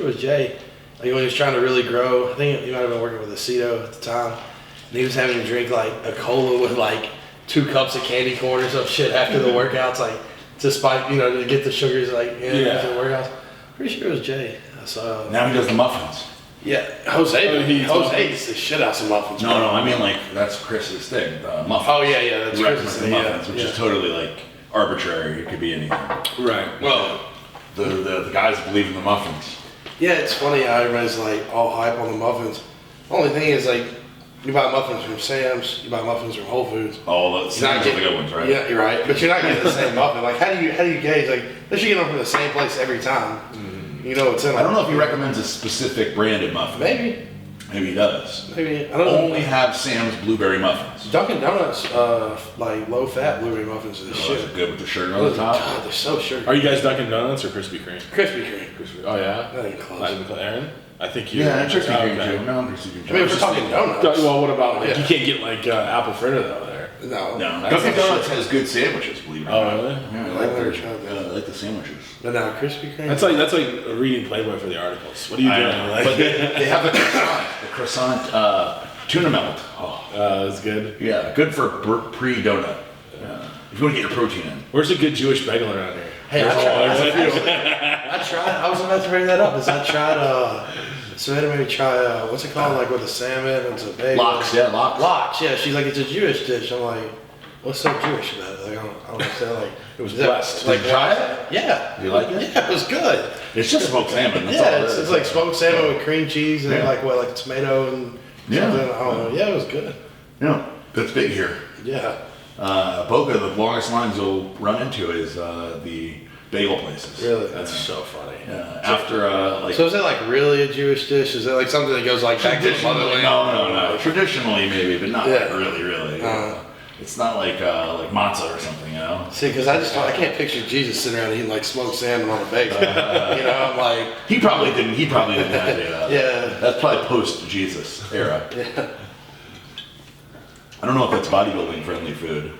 sure it was Jay. Like when he was trying to really grow, I think he might have been working with Aceto at the time, and he was having to drink like a cola with like 2 cups of candy corn or some shit after the workouts, like to spike, to get the sugars like after the workouts. Pretty sure it was Jay. So now he does the muffins. Yeah, Jose eats the shit out of some muffins. No, I mean like that's Chris's thing, the muffins. Oh yeah, that's Chris's thing. Muffins, which is totally like arbitrary. It could be anything. Right. Well, the guys believe in the muffins. Yeah, it's funny how everybody's like all hype on the muffins. The only thing is like you buy muffins from Sam's, you buy muffins from Whole Foods. Oh, the Sam's are the good ones, right? Yeah, you're right. But you're not getting the same muffin. Like how do you gauge? Like they should get them from the same place every time. You know what's in them. I don't know if he recommends a specific branded muffin. Maybe he does. Maybe I don't know. Only have Sam's blueberry muffins. Dunkin' Donuts, like low fat blueberry muffins are the shit. Those are good with the sugar on the top. God, they're so sugary. Are you guys Dunkin' Donuts or Krispy Kreme? Krispy Kreme. Oh yeah. That ain't close. Not even Aaron. I think you. Yeah, Krispy Kreme okay. too. No, Krispy Kreme. I mean, if we're talking donuts. Well, what about like Yeah. you can't get like apple fritter though there? No. Dunkin' Donuts has good sandwiches, believe it or not. Oh really? Yeah, I like the sandwiches. But now Krispy Kreme. That's like reading Playboy for the articles. What are you doing? Like, But they have the croissant tuna melt. Oh, that's good. yeah, good for pre-donut. If you want to get your protein in. Where's a good Jewish bagel around here? Hey, I tried. I was about to bring that up. I tried. Savannah made me try. What's it called? Like with a salmon and some bagel. Lox. Lox. Yeah. She's like, it's a Jewish dish. I'm like, what's so Jewish about it? Like, I don't understand. Like, It was blessed. Like, Did you try it? Yeah. You like it? Yeah, it was good. It's just smoked salmon. That's all Yeah, it it's is. like smoked salmon with cream cheese and Yeah. like tomato and Yeah. something. I don't know. Yeah, it was good. Yeah, that's big here. Yeah. Boca, the longest lines you'll run into is the bagel places. Really. That's so funny. After So is it like really a Jewish dish? Is it like something that goes like back to the traditionally, motherland? no. Traditionally, maybe, but not Yeah. like really. It's not like matzah or something, you know. See, because I can't picture Jesus sitting around eating like smoked salmon on a bagel. I'm like, He probably didn't have it. yeah. That's probably post Jesus era. Yeah. I don't know if that's bodybuilding friendly food.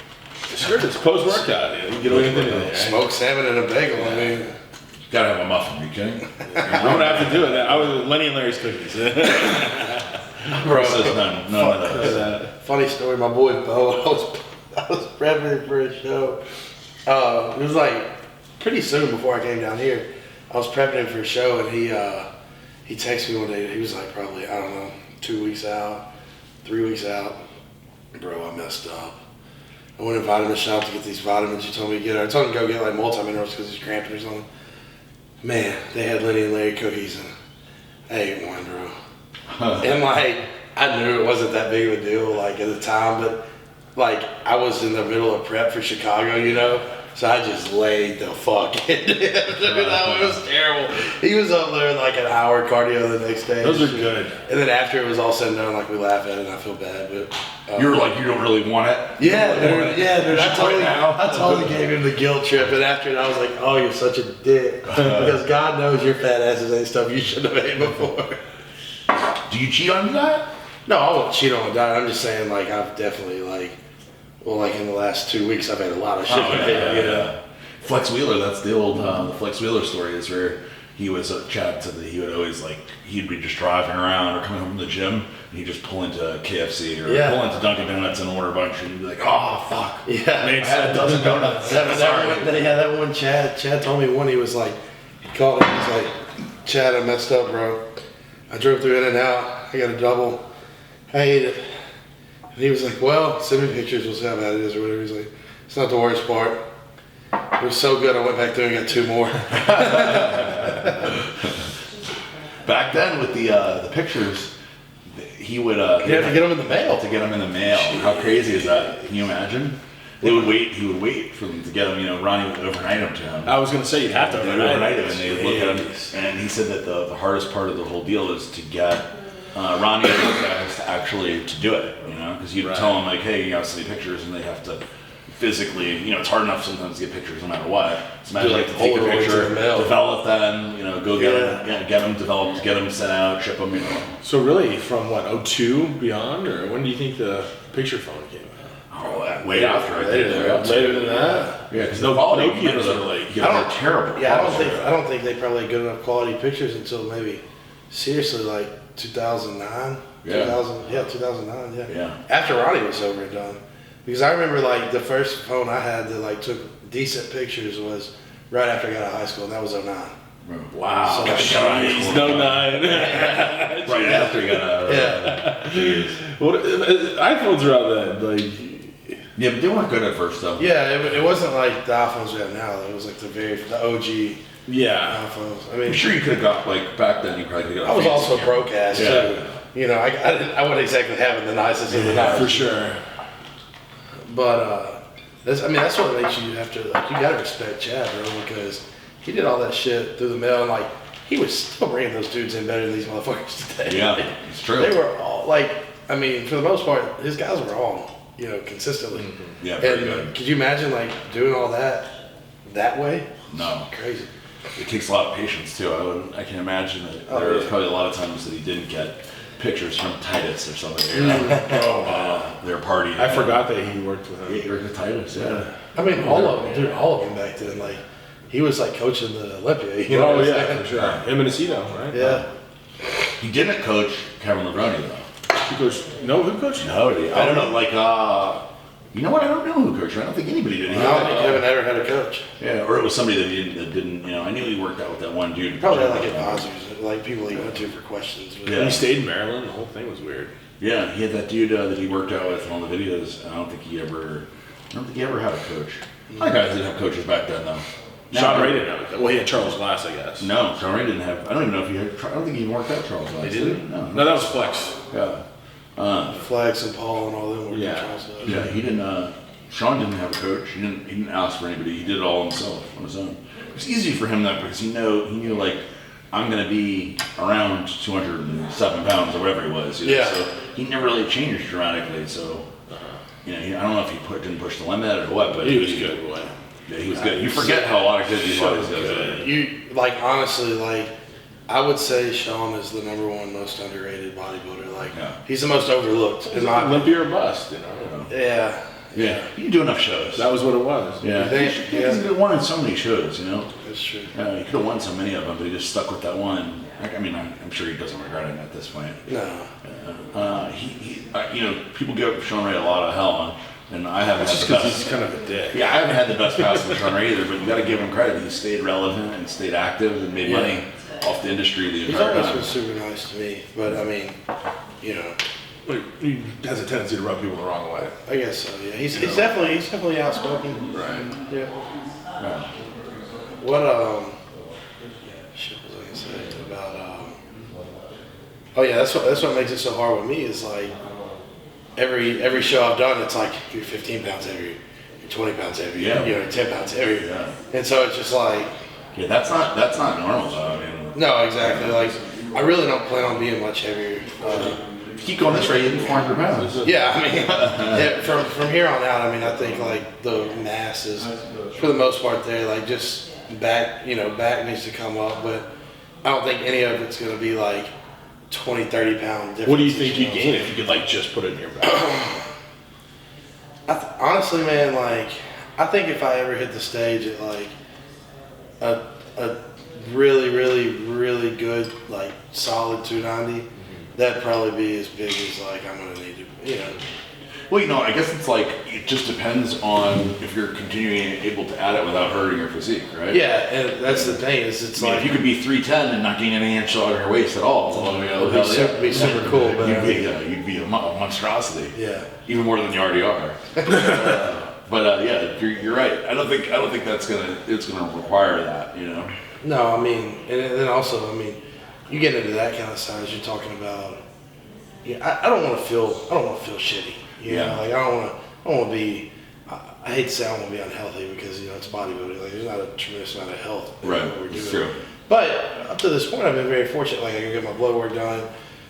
Sure, it's post workout. You can get away with anything. Right? Smoked salmon and a bagel. I mean, You gotta have a muffin. Are you kidding? I'm gonna have to do it. I was Lenny and Larry's cookies. bro. Says none of those. Funny story. My boy Bo. I was prepping him for a show. It was like pretty soon before I came down here. I was prepping him for a show, and he texted me one day. He was like probably 2 weeks out, 3 weeks out. Bro, I messed up. I went to Vitamin Shop to get these vitamins you told me to get. I told him to go get like multi-minerals because he's cramping or something. Man, they had Lenny and Larry cookies, and I ate one, bro. And like, I knew it wasn't that big of a deal like at the time, but like I was in the middle of prep for Chicago, so I just laid the fuck in. It was terrible. He was up there like an hour cardio the next day. Those are good. And then after it was all said and done, like we laugh at it and I feel bad, but You were like, you don't really want it. yeah, dude. should quit now. I totally gave him the guilt trip, and after it, I was like, "Oh, you're such a dick," because God knows your fat asses ain't stuff you shouldn't have ate before. Do you cheat on that? No, I won't cheat on a diet. I'm just saying, like, I've definitely in the last 2 weeks, I've had a lot of shit. Flex Wheeler, that's the old the Flex Wheeler story is where he was Chad said that he would always he'd be just driving around or coming home from the gym and he'd just pull into KFC or pull into Dunkin' Donuts and order a bunch and he'd be like, oh fuck. Yeah. I had a dozen donuts. That one Chad told me one, he was like, he called him, he was like, Chad, I messed up, bro. I drove through In-N-Out, I got a double, I ate it. And he was like, well, send me pictures, we'll see how bad it is or whatever. He's like, it's not the worst part. It was so good, I went back there and got 2 more. Back then with the pictures, he would You have to get them in the mail. to get them in the mail. How crazy is that? Can you imagine? He would wait for them to get them, Ronnie would overnight them to him. I was gonna say you'd have to They'd overnight them and they'd look at him. And he said that the hardest part of the whole deal is to get Ronnie and those guys to actually to do it, because you'd tell them like, hey, you got to see pictures, and they have to physically, it's hard enough sometimes to get pictures no matter what. So imagine to take a picture, develop them, go get them developed, get them sent out, ship them, So really, from 02 beyond, or when do you think the picture phone came out? Oh, way after I Later think than they're that. Later than that. Yeah, because No- the quality no no kids are are like I they're terrible. Yeah, quality. I don't think they probably had good enough quality pictures until maybe seriously like 2009. Yeah. 2009. Yeah. Yeah. After Ronnie was over and done, because I remember like the first phone I had that like took decent pictures was right after I got out of high school, and that was 09. Wow. So- Jeez, no 9. Right after you got out. Yeah. What, iPhones are out then, like. Yeah, but they weren't good at first though. Yeah, it wasn't like the iPhones we have now. It was like the OG Yeah. iPhones. I I'm mean, sure you could have got like back then. You probably could have got. I was a fancy also camera. broke ass Yeah. too. You know, I wasn't exactly having the nicest of the night. For sure. But that's what makes you have to like. You gotta respect Chad, bro, because he did all that shit through the mail, and like he was still bringing those dudes in better than these motherfuckers today. Yeah, it's true. They were all like, I mean, for the most part, his guys were on, you know, consistently. Yeah, very And good. could you imagine like doing all that way? No, Crazy. it takes a lot of patience too. I can imagine that Oh, there was yeah. probably a lot of times that he didn't get pictures from Titus or something. You know? Oh, wow. Their party. I forgot that he worked with Yeah, him. you worked with Titus. Yeah. I mean, all of them back then. Like he was like coaching the Olympia. You know Oh, what I'm yeah, saying? for sure. Him and Aceto, right? Yeah. He didn't coach Kevin Levrone though. Who coached? No, who coached? No, I don't know. Like, you know what? I don't know who coached. I don't think anybody did. I don't think Kevin ever had a coach. Yeah, or it was somebody that didn't. You know, I knew he worked out with that one dude. He probably had like advisors, like people he went to for questions. But Yeah. He stayed in Maryland. The whole thing was weird. Yeah, he had that dude that he worked out with in all the videos. And I don't think he ever had a coach. A lot of guys didn't have coaches back then, though. Sean Ray didn't have it. Well, he had Charles Glass, I guess. No, Sean Ray didn't have. I don't even know if he had. I don't think he worked out Charles Glass. He didn't? No. No, that was Flex. Yeah. Flex and Paul and all them were Yeah. Charles Glass. Yeah, he didn't. Sean didn't have a coach. He didn't ask for anybody. He did it all himself on his own. It was easy for him though because he knew like I'm gonna be around 207 pounds or whatever he was. You know? Yeah. So he never really changed dramatically. So you know, I don't know if he didn't push the limit or what, but He was good, boy. Yeah, he was good. You forget how a lot of kids these bodies So go. good. You like honestly, like I would say Sean is the number one most underrated bodybuilder. Like Yeah. he's the most overlooked in my opinion. Olympia or bust, you know. Yeah. Yeah, you can do enough shows. That was what it was. Yeah, You think? he could have won in so many shows, you know. That's true. He could have won so many of them, but he just stuck with that one. I mean, I'm sure he doesn't regret it at this point. No. You know, people give Sean Ray a lot of hell, and I haven't That's just had the because he's best. kind of a dick. Yeah, I haven't had the best pass with Sean Ray either, but you got to give him credit. He stayed relevant and stayed active and made money off the industry the He's entire always time. been super nice to me, but I mean, you know, He has a tendency to rub people the wrong way. I guess so. Yeah, he's definitely outspoken. Right. Yeah. Yeah. What shit was I gonna say about oh yeah, that's what makes it so hard with me is like every show I've done, it's like you're 15 pounds heavier, you're 20 pounds heavier, Yeah. you're 10 pounds heavier, Yeah. and so it's just like Yeah, that's not normal though. I mean, no, exactly. Like I really don't plan on being much heavier. keep going this way, you'll be 400 pounds. Yeah, I mean, yeah, from here on out, I mean, I think like the mass is for the most part there. Like just back needs to come up, but I don't think any of it's gonna be like 20, 30 pound difference. What do you think you'd gain if you could like just put it in your back? Honestly, man, like I think if I ever hit the stage at like a really, really, really good like solid 290, that'd probably be as big as like I'm gonna need to, you know. Well, you know, I guess it's like it just depends on if you're continuing able to add it without hurting your physique, right? Yeah, and that's the thing is it's I mean, like if you could be 310 and not gain any inch on your waist at all, well, you know, it'd be super cool, but you'd be a monstrosity. yeah. Even more than you already are. But yeah, you're right. I don't think it's gonna require that. You know. No, I mean, and then also, I mean, you get into that kind of size, you're talking about. Yeah, I don't want to feel shitty. You know, like I don't want to be. I hate to say I don't want to be unhealthy because you know it's bodybuilding. Like there's not a tremendous amount of health. in Right. what we're It's doing. true. But up to this point, I've been very fortunate. Like I can get my blood work done,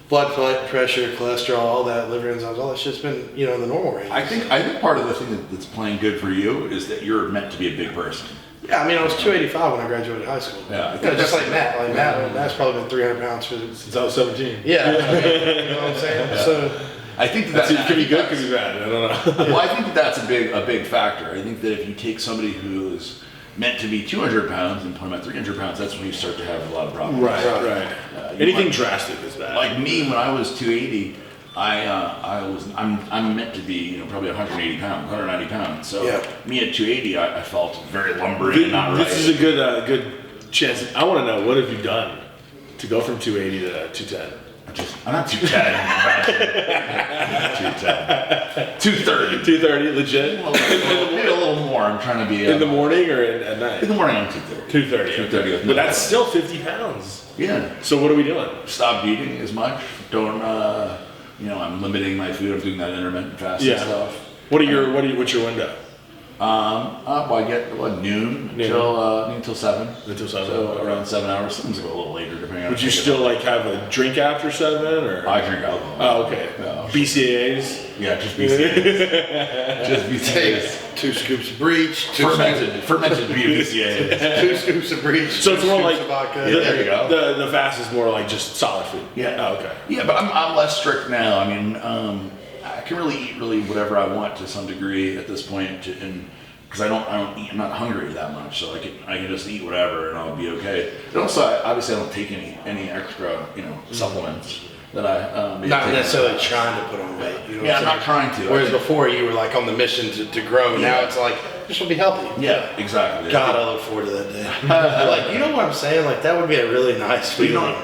blood pressure, cholesterol, all that, liver enzymes, all that shit's been in the normal range. I think part of the thing that's playing good for you is that you're meant to be a big person. Yeah, I mean, I was 285 when I graduated high school. Yeah, I think just that's- like Matt. Matt's probably been 300 pounds for Since I was 17. Yeah, you know what I'm saying? So, I think That could be good, could be bad. I don't know. Well, I think that's a big factor. I think that if you take somebody who's meant to be 200 pounds and put them at 300 pounds, that's when you start to have a lot of problems. Right. Anything drastic is bad. Like me, when I was 280, I'm meant to be probably 180 pounds, 190 pounds. So me at 280, I felt very lumbering and not right. This is a good chance. I want to know, what have you done to go from 280 to 210? I'm not 210. 210. 230. 230, legit. Maybe a little more. I'm trying to be in the morning or at night? In the morning, I'm 230. 230. But that's still 50 pounds. Yeah. So what are we doing? Stop eating as much. Don't. I'm limiting my food. I'm doing that intermittent fasting stuff. What's your window? I get noon till 7. Until 7. So around 7 hours. Sometimes go a little later depending on. Would you still have a drink after 7 or? I drink alcohol. Oh, okay. No. BCAAs. Yeah, just BCAAs. Just BCAAs. 2 scoops of breach. Fermented BCAAs. 2 scoops of breach. So it's more like vodka. There you go. The fast is more like just solid food. Yeah. Oh, okay. Yeah, but I'm less strict now. I mean, I can really eat whatever I want to some degree at this point, and because I don't eat, I'm not hungry that much, so I can just eat whatever and I'll be okay. And also, obviously, I don't take any extra supplements that I not necessarily trying to put on weight. I'm not trying to. Whereas before you were like on the mission to grow. Now it's like just to be healthy. Yeah, exactly. God, I look forward to that day. Like, you know what I'm saying? Like, that would be a really nice feeling.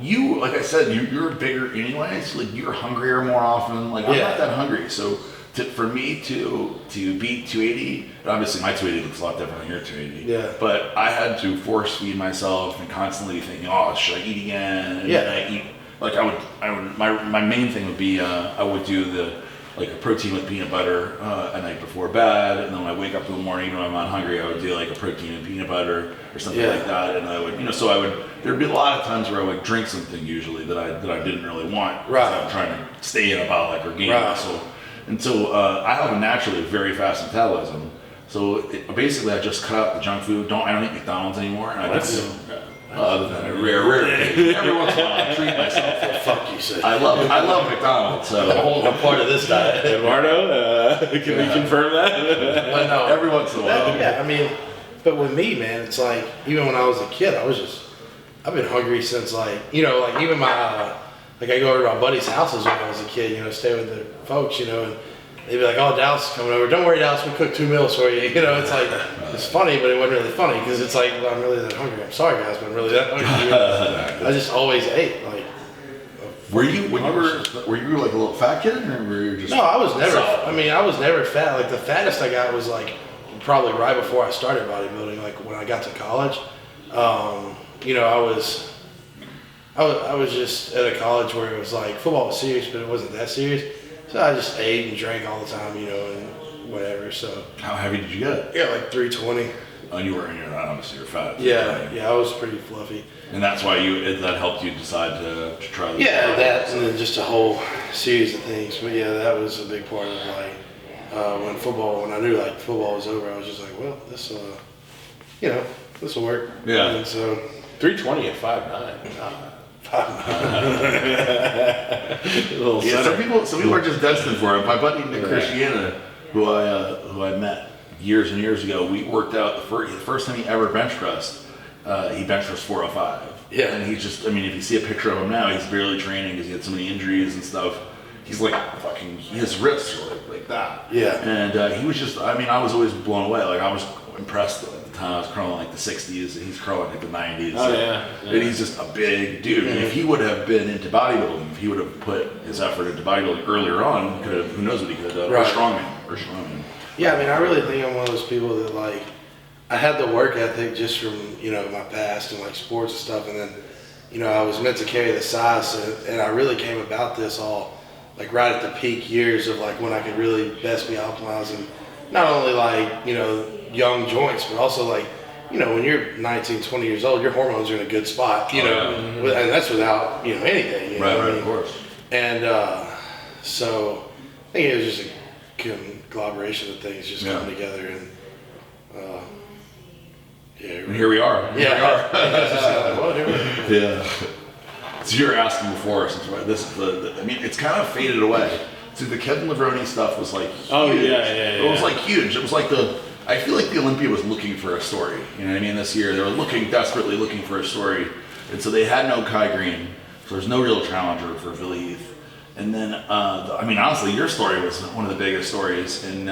You like I said, you're bigger anyways. Like, you're hungrier more often. Like, I'm not that hungry, so. For me to beat 280, obviously my 280 looks a lot different than your 280. Yeah. But I had to force feed myself and constantly thinking, oh, should I eat again? And then I eat. Like I would. My main thing would be I would do a protein with peanut butter at night before bed, and then when I wake up in the morning, even when I'm not hungry, I would do like a protein and peanut butter or something like that, and I would, there'd be a lot of times where I would drink something usually that I didn't really want. Right. I'm trying to stay anabolic or gain muscle. Right. And so I have a naturally very fast metabolism. So basically, I just cut out the junk food. I don't eat McDonald's anymore. And I just other than a rare occasion. Every once in a while, I treat myself. Fuck you, sir. I love McDonald's. So a whole part of this diet. Eduardo, can we confirm that? But no, every once in a while. Yeah, I mean, but with me, man, it's like even when I was a kid, I've been hungry since even my. Like, I go over to my buddy's houses when I was a kid, stay with the folks, and they'd be like, oh, Dallas is coming over. Don't worry, Dallas, we cooked 2 meals for you. It's like, it's funny, but it wasn't really funny because it's like, well, I'm really that hungry. I'm sorry, guys, but I'm really that hungry. I just always ate. Like, were you like a little fat kid, or were you just? No, I was never. I mean, I was never fat. Like, the fattest I got was like probably right before I started bodybuilding. Like when I got to college, I was just at a college where it was like football was serious, but it wasn't that serious. So I just ate and drank all the time, and whatever. So how heavy did you get? Yeah, like 320. Oh, you're not obviously you're fat. Yeah, I was pretty fluffy. And that's why that helped you decide to try this. Yeah, that and then just a whole series of things. But yeah, that was a big part of when I knew like football was over, I was just like, well, this will work. Yeah. And so 320 at 5'9". Some people are just destined for it. My buddy Nick Christiana, who I met years and years ago, we worked out the first time he ever bench pressed. He bench pressed 405. Yeah. And he's just, if you see a picture of him now, he's barely training because he had so many injuries and stuff. He's like his wrists are like that. Yeah. And he was just, I was always blown away. Like, I was impressed at the time. I was curling like the 60s, and he's curling like the 90s. Oh, yeah. And he's just a big dude. And if he would have been into bodybuilding, if he would have put his effort into bodybuilding earlier on, who knows what he could have done. Right. Or strongman. Yeah, I really think I'm one of those people that I had the work ethic just from, my past and like sports and stuff. And then, I was meant to carry the size, and I really came about this all like right at the peak years of like when I could really best be optimizing not only young joints, but also when you're 19, 20 years old, your hormones are in a good spot, and that's without, anything. Right, of course. And so I think it was just a conglomeration of things just coming together, and and here we are. Yeah. Yeah. So you were asking before, since this is I mean, it's kind of faded away. So the Kevin Levrone stuff was like huge. Oh, yeah. It was like huge. It was like I feel like the Olympia was looking for a story. You know what I mean? This year they were desperately looking for a story, and so they had no Kai Green. So there's no real challenger for Phil Heath. And then, I mean, honestly, your story was one of the biggest stories, and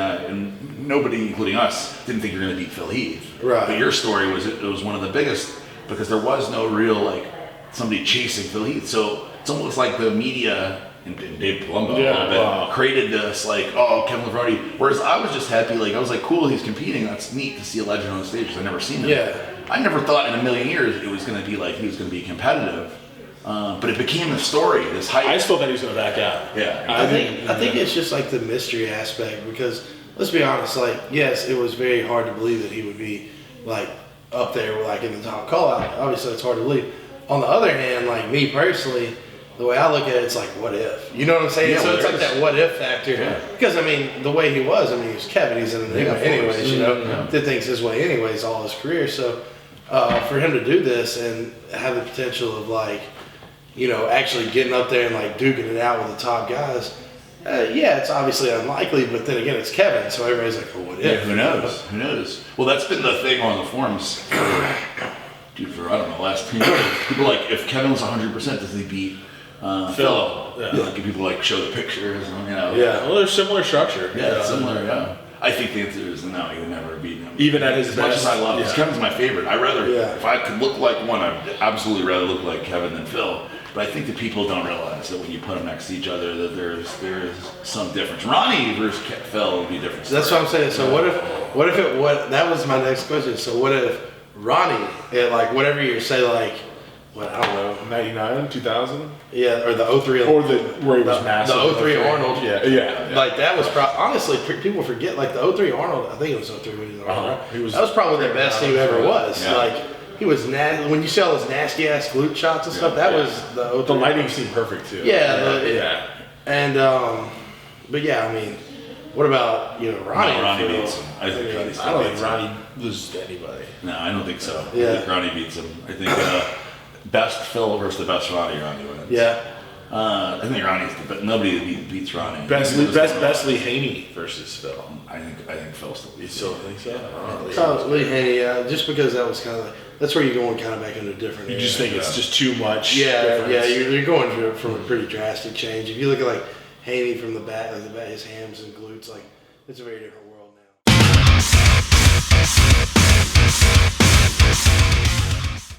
nobody, including us, didn't think you were going to beat Phil Heath. Right. But your story was one of the biggest because there was no real like somebody chasing Phil Heath. So it's almost like the media and Dave Palumbo a little bit created this like, oh, Kevin Levrone. Whereas I was just happy, like I was like, cool, he's competing. That's neat to see a legend on the stage. 'Cause I've never seen him. Yeah. I never thought in a million years it was going to be like he was going to be competitive. But it became a story, this hype. I still thought he was going to back out. Yeah. I think it's just like the mystery aspect because let's be honest, like yes, it was very hard to believe that he would be like up there, like in the top call out. Obviously, it's hard to believe. On the other hand, like me personally, the way I look at it, it's like what if? You know what I'm saying? Yeah, so it's like there's- that what if factor. Yeah. Because I mean, the way he was, I mean, he was Kevin. He's in the Yeah, of course. anyways. You know, Yeah. did things his way anyways all his career. So for him to do this and have the potential of like, you know, actually getting up there and like duking it out with the top guys. Yeah, it's obviously unlikely, but then again, it's Kevin, so everybody's like, "Oh, what if?" Yeah, who knows? Who knows? Well, that's been the thing on the forums for I don't know, the last 10 years. People like, if Kevin was 100%, does he beat Phil? Yeah. Like, if people like show the pictures, and, you know. Yeah. Well, there's similar structure. Yeah, it's similar, yeah. I think the answer is no, he would never beat him. Even at his as much best. as I love him, Yeah. Kevin's my favorite. I rather, Yeah. if I could look like one, I'd absolutely rather look like Kevin than Phil. But I think that people don't realize that when you put them next to each other, that there is some difference. Ronnie versus Phil would be different. That's what I'm saying. So what? That was my next question. So what if Ronnie, at like whatever year, say like, what I don't know, 99, 2000? yeah, or the 03, Or where he was the massive. 03 Arnold. Yeah. Like that was honestly people forget like the 03 Arnold. I think it was 03 when he was Arnold. Uh-huh. Right? He was that was probably the best he ever was. Yeah. Like he was when you see all those nasty ass glute shots and stuff. That Yeah. was the 03. The lighting seemed perfect too. Yeah, and but yeah, I mean, what about Ronnie? No, Ronnie Phil? beats him. I think Ronnie I don't think beats him. Ronnie loses to anybody. No, I don't think so. Yeah. I think Ronnie beats him. I think best Phil versus the best Ronnie wins. Yeah. I think Ronnie's but nobody beats Ronnie. Best Lee Haney versus Phil. I think Phil still You beats still him. think so? Probably Haney, just because that was kind of that's where you're going kind of back into a different. You era. just think it's just too much. Yeah, difference. yeah, you're going from a pretty drastic change. If you look at like Haney from the back, his hams and glutes, like it's a very different world now.